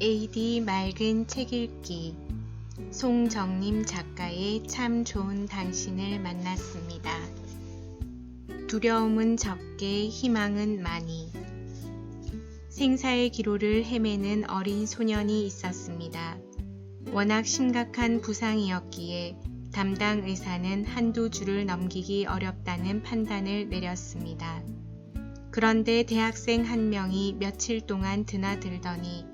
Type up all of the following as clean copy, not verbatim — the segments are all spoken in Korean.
AD 맑은 책 읽기 송정림 작가의 참 좋은 당신을 만났습니다. 두려움은 적게 희망은 많이. 생사의 기로를 헤매는 어린 소년이 있었습니다. 워낙 심각한 부상이었기에 담당 의사는 한두 줄을 넘기기 어렵다는 판단을 내렸습니다. 그런데 대학생 한 명이 며칠 동안 드나들더니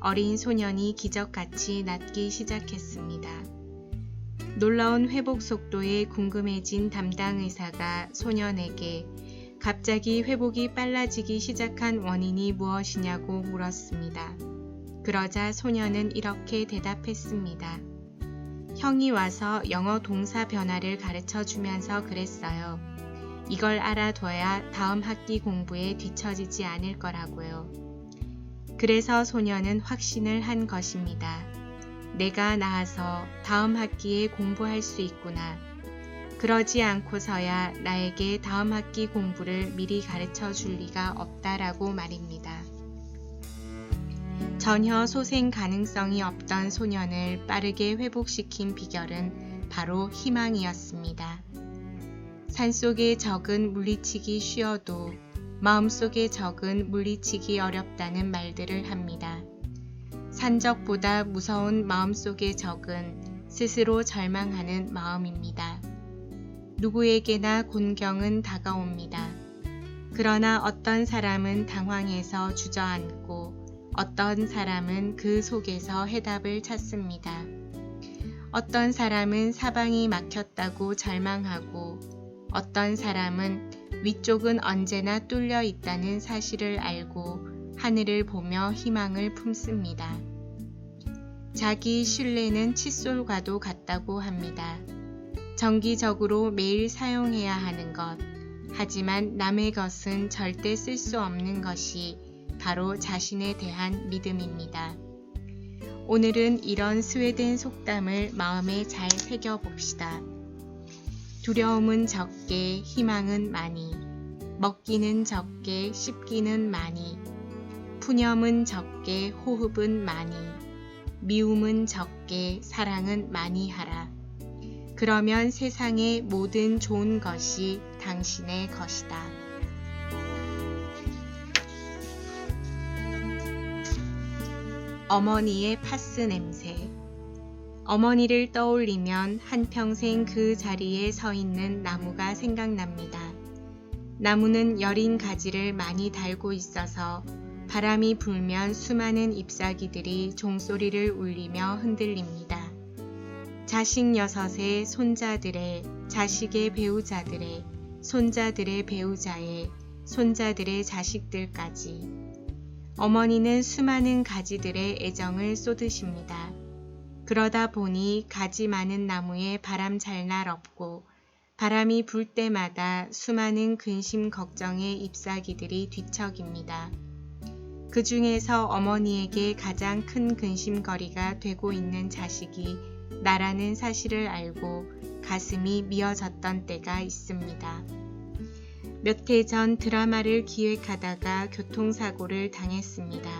어린 소년이 기적같이 낫기 시작했습니다. 놀라운 회복 속도에 궁금해진 담당 의사가 소년에게 갑자기 회복이 빨라지기 시작한 원인이 무엇이냐고 물었습니다. 그러자 소년은 이렇게 대답했습니다. 형이 와서 영어 동사 변화를 가르쳐 주면서 그랬어요. 이걸 알아둬야 다음 학기 공부에 뒤처지지 않을 거라고요. 그래서 소년은 확신을 한 것입니다. 내가 나아서 다음 학기에 공부할 수 있구나. 그러지 않고서야 나에게 다음 학기 공부를 미리 가르쳐 줄 리가 없다라고 말입니다. 전혀 소생 가능성이 없던 소년을 빠르게 회복시킨 비결은 바로 희망이었습니다. 산속의 적은 물리치기 쉬워도 마음속의 적은 물리치기 어렵다는 말들을 합니다. 산적보다 무서운 마음속의 적은 스스로 절망하는 마음입니다. 누구에게나 곤경은 다가옵니다. 그러나 어떤 사람은 당황해서 주저앉고 어떤 사람은 그 속에서 해답을 찾습니다. 어떤 사람은 사방이 막혔다고 절망하고 어떤 사람은 위쪽은 언제나 뚫려 있다는 사실을 알고 하늘을 보며 희망을 품습니다. 자기 신뢰는 칫솔과도 같다고 합니다. 정기적으로 매일 사용해야 하는 것, 하지만 남의 것은 절대 쓸 수 없는 것이 바로 자신에 대한 믿음입니다. 오늘은 이런 스웨덴 속담을 마음에 잘 새겨봅시다. 두려움은 적게 희망은 많이. 먹기는 적게 씹기는 많이. 푸념은 적게 호흡은 많이. 미움은 적게 사랑은 많이 하라. 그러면 세상의 모든 좋은 것이 당신의 것이다. 어머니의 파스 냄새. 어머니를 떠올리면 한평생 그 자리에 서 있는 나무가 생각납니다. 나무는 여린 가지를 많이 달고 있어서 바람이 불면 수많은 잎사귀들이 종소리를 울리며 흔들립니다. 자식 6의 손자들의, 자식의 배우자들의, 손자들의 배우자의, 손자들의 자식들까지. 어머니는 수많은 가지들의 애정을 쏟으십니다. 그러다 보니 가지 많은 나무에 바람 잘 날 없고 바람이 불 때마다 수많은 근심 걱정의 잎사귀들이 뒤척입니다. 그 중에서 어머니에게 가장 큰 근심거리가 되고 있는 자식이 나라는 사실을 알고 가슴이 미어졌던 때가 있습니다. 몇 해 전 드라마를 기획하다가 교통사고를 당했습니다.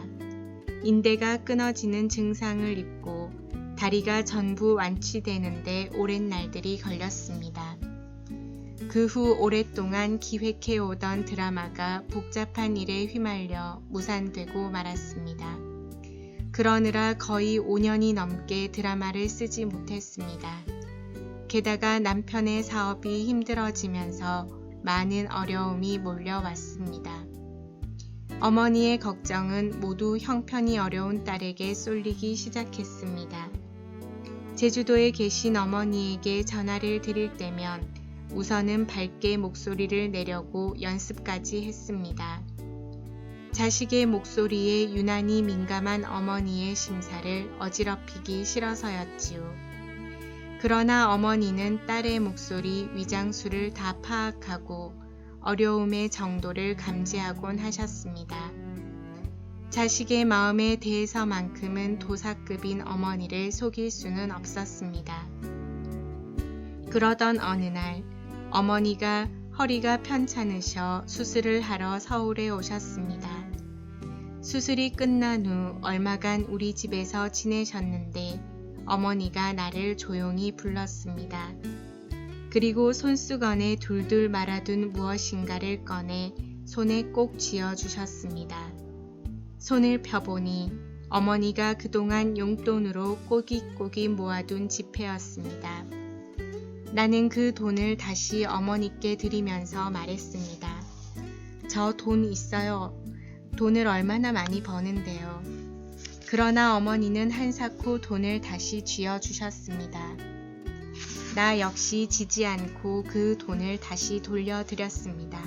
인대가 끊어지는 증상을 입고 다리가 전부 완치되는데 오랜 날들이 걸렸습니다. 그 후 오랫동안 기획해오던 드라마가 복잡한 일에 휘말려 무산되고 말았습니다. 그러느라 거의 5년이 넘게 드라마를 쓰지 못했습니다. 게다가 남편의 사업이 힘들어지면서 많은 어려움이 몰려왔습니다. 어머니의 걱정은 모두 형편이 어려운 딸에게 쏠리기 시작했습니다. 제주도에 계신 어머니에게 전화를 드릴 때면 우선은 밝게 목소리를 내려고 연습까지 했습니다. 자식의 목소리에 유난히 민감한 어머니의 심사를 어지럽히기 싫어서였지요. 그러나 어머니는 딸의 목소리 위장수를 다 파악하고 어려움의 정도를 감지하곤 하셨습니다. 자식의 마음에 대해서만큼은 도사급인 어머니를 속일 수는 없었습니다. 그러던 어느 날 어머니가 허리가 편찮으셔 수술을 하러 서울에 오셨습니다. 수술이 끝난 후 얼마간 우리 집에서 지내셨는데 어머니가 나를 조용히 불렀습니다. 그리고 손수건에 둘둘 말아둔 무엇인가를 꺼내 손에 꼭 쥐어주셨습니다. 손을 펴보니 어머니가 그동안 용돈으로 꼬깃꼬깃 모아둔 지폐였습니다. 나는 그 돈을 다시 어머니께 드리면서 말했습니다. 저 돈 있어요. 돈을 얼마나 많이 버는데요. 그러나 어머니는 한사코 돈을 다시 쥐어주셨습니다. 나 역시 지지 않고 그 돈을 다시 돌려드렸습니다.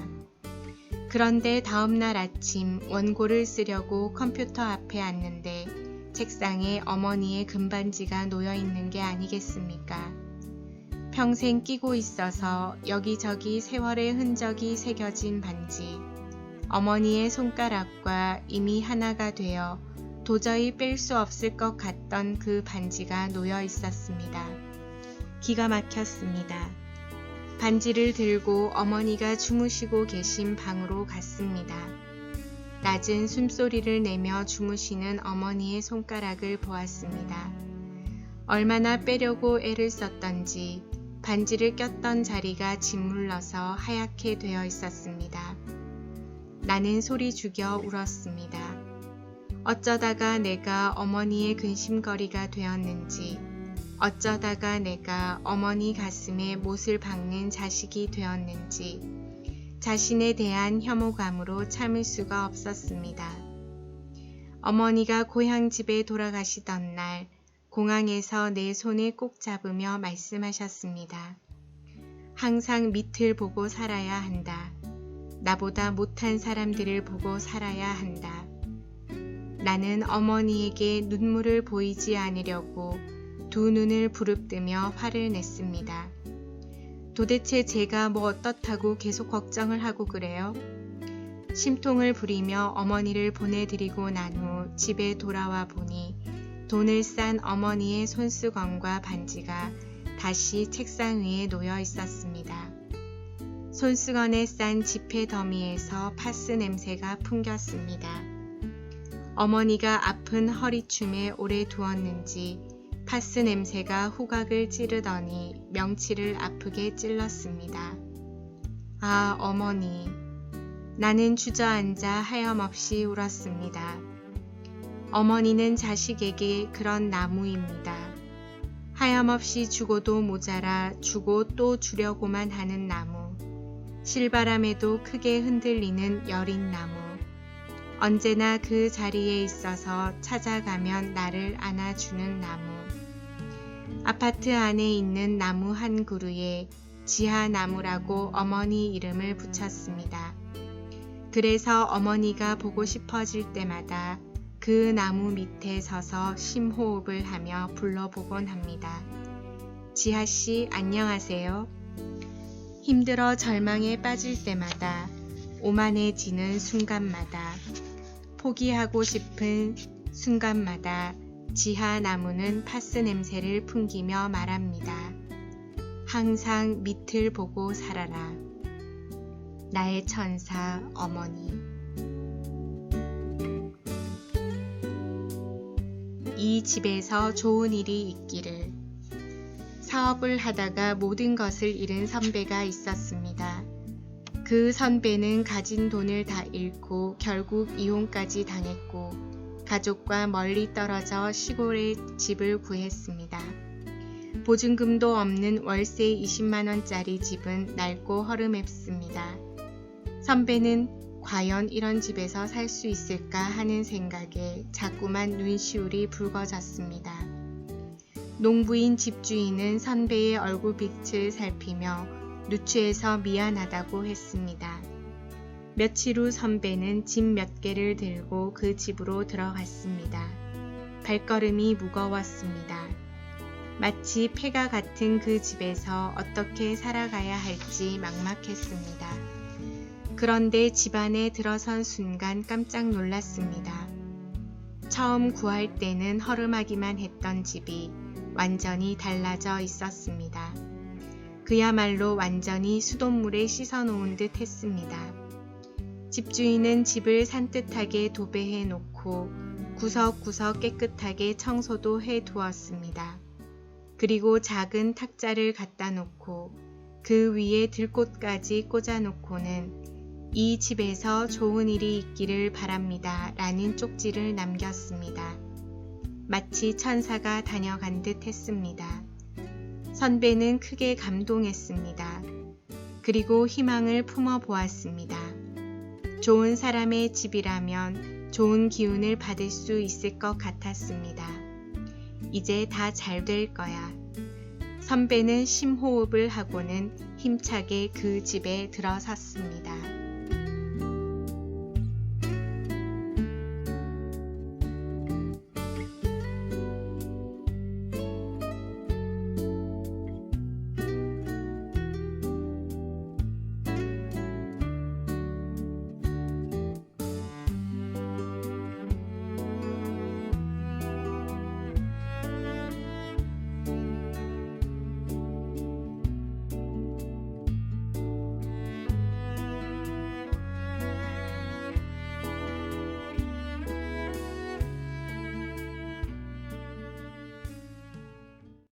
그런데 다음날 아침 원고를 쓰려고 컴퓨터 앞에 앉는데 책상에 어머니의 금반지가 놓여 있는 게 아니겠습니까? 평생 끼고 있어서 여기저기 세월의 흔적이 새겨진 반지. 어머니의 손가락과 이미 하나가 되어 도저히 뺄 수 없을 것 같던 그 반지가 놓여 있었습니다. 기가 막혔습니다. 반지를 들고 어머니가 주무시고 계신 방으로 갔습니다. 낮은 숨소리를 내며 주무시는 어머니의 손가락을 보았습니다. 얼마나 빼려고 애를 썼던지 반지를 꼈던 자리가 짓물러서 하얗게 되어 있었습니다. 나는 소리 죽여 울었습니다. 어쩌다가 내가 어머니의 근심거리가 되었는지, 어쩌다가 내가 어머니 가슴에 못을 박는 자식이 되었는지 자신에 대한 혐오감으로 참을 수가 없었습니다. 어머니가 고향집에 돌아가시던 날 공항에서 내 손을 꼭 잡으며 말씀하셨습니다. 항상 밑을 보고 살아야 한다. 나보다 못한 사람들을 보고 살아야 한다. 나는 어머니에게 눈물을 보이지 않으려고 두 눈을 부릅뜨며 화를 냈습니다. 도대체 제가 뭐 어떻다고 계속 걱정을 하고 그래요? 심통을 부리며 어머니를 보내드리고 난 후 집에 돌아와 보니 돈을 싼 어머니의 손수건과 반지가 다시 책상 위에 놓여 있었습니다. 손수건에 싼 지폐 더미에서 파스 냄새가 풍겼습니다. 어머니가 아픈 허리춤에 오래 두었는지 파스 냄새가 후각을 찌르더니 명치를 아프게 찔렀습니다. 아, 어머니. 나는 주저앉아 하염없이 울었습니다. 어머니는 자식에게 그런 나무입니다. 하염없이 주고도 모자라 주고 또 주려고만 하는 나무. 실바람에도 크게 흔들리는 여린 나무. 언제나 그 자리에 있어서 찾아가면 나를 안아주는 나무. 아파트 안에 있는 나무 한 그루에 지하나무라고 어머니 이름을 붙였습니다. 그래서 어머니가 보고 싶어질 때마다 그 나무 밑에 서서 심호흡을 하며 불러보곤 합니다. 지하씨 안녕하세요. 힘들어 절망에 빠질 때마다 오만해지는 순간마다 포기하고 싶은 순간마다 지하나무는 파스 냄새를 풍기며 말합니다. 항상 밑을 보고 살아라. 나의 천사 어머니. 이 집에서 좋은 일이 있기를. 사업을 하다가 모든 것을 잃은 선배가 있었습니다. 그 선배는 가진 돈을 다 잃고 결국 이혼까지 당했고 가족과 멀리 떨어져 시골에 집을 구했습니다. 보증금도 없는 월세 20만원짜리 집은 낡고 허름했습니다. 선배는 과연 이런 집에서 살 수 있을까 하는 생각에 자꾸만 눈시울이 붉어졌습니다. 농부인 집주인은 선배의 얼굴빛을 살피며 누추해서 미안하다고 했습니다. 며칠 후 선배는 집 몇 개를 들고 그 집으로 들어갔습니다. 발걸음이 무거웠습니다. 마치 폐가 같은 그 집에서 어떻게 살아가야 할지 막막했습니다. 그런데 집 안에 들어선 순간 깜짝 놀랐습니다. 처음 구할 때는 허름하기만 했던 집이 완전히 달라져 있었습니다. 그야말로 완전히 수돗물에 씻어놓은 듯 했습니다. 집주인은 집을 산뜻하게 도배해 놓고 구석구석 깨끗하게 청소도 해 두었습니다. 그리고 작은 탁자를 갖다 놓고 그 위에 들꽃까지 꽂아 놓고는 이 집에서 좋은 일이 있기를 바랍니다 라는 쪽지를 남겼습니다. 마치 천사가 다녀간 듯 했습니다. 선배는 크게 감동했습니다. 그리고 희망을 품어 보았습니다. 좋은 사람의 집이라면 좋은 기운을 받을 수 있을 것 같았습니다. 이제 다 잘 될 거야. 선배는 심호흡을 하고는 힘차게 그 집에 들어섰습니다.